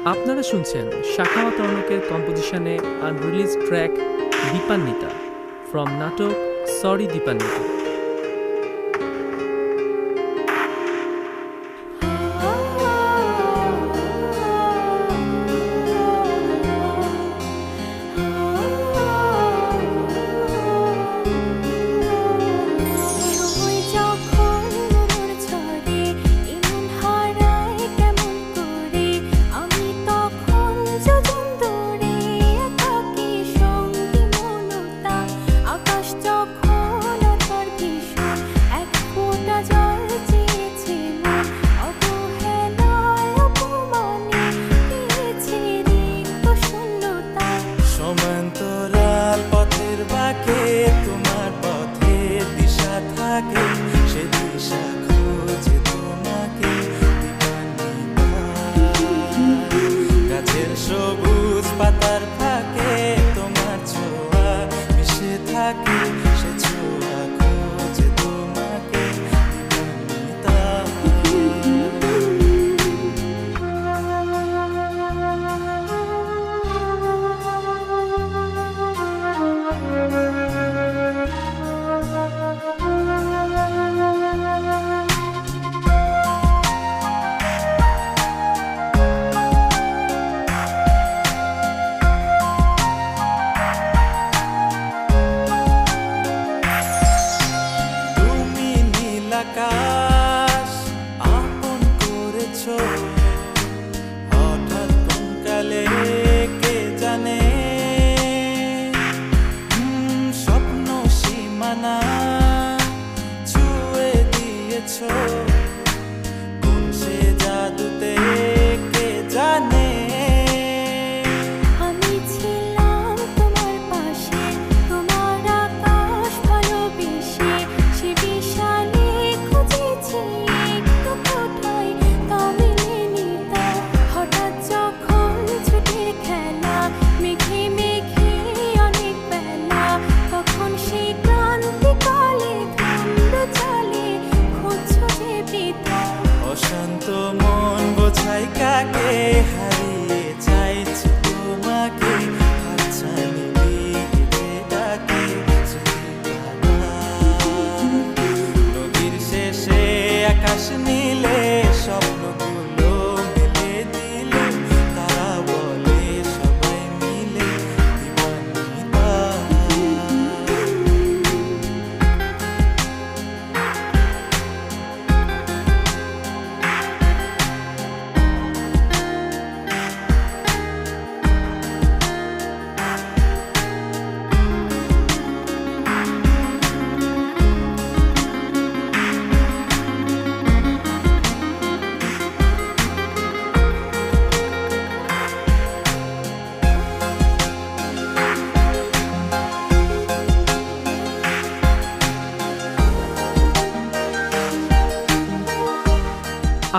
আপনারা শুনছেন শাখাওয়াত অর্ণকের কম্পোজিশনে আনরিলিজ ট্র্যাক দীপান্বিতা ফ্রম নাটক সরি দীপান্বিতা।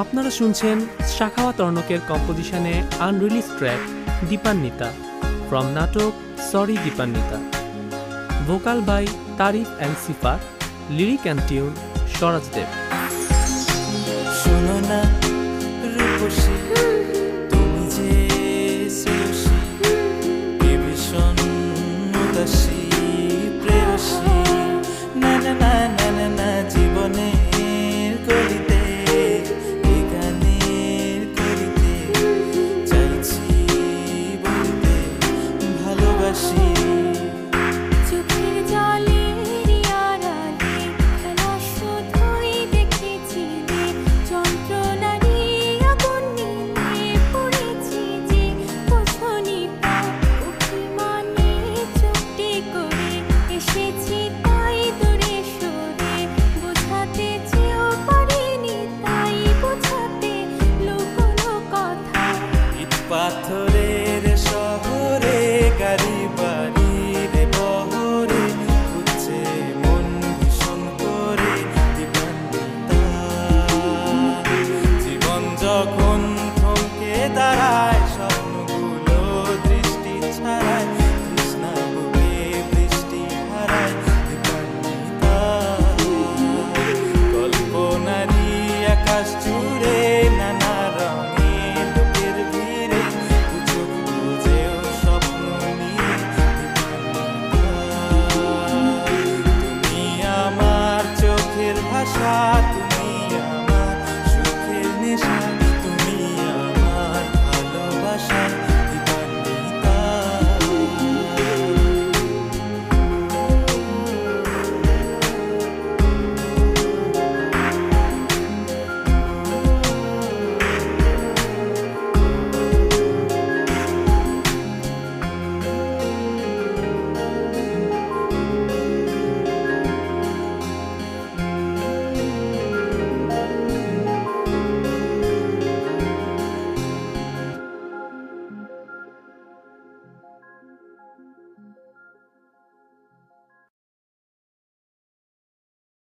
আপনারা শুনছেন শাখাওয়াত অর্ণকের কম্পোজিশনে আনরিলিজ ট্র্যাক দীপান্বিতা ফ্রম নাটক sorry Dipanwita. Vocal by Tarif and Sifat, lyric and tune Swaraj Deb. শোনো না রূপসী, তুমি যে শ্রেয়সী, এ ভীষণ উদাসী প্রেয়সী, না না না না না না জীবনের গলিতে চোখের জলের আড়ালে খেলা শুধুই ভাষা, তুমি আমার সুখের নেশা।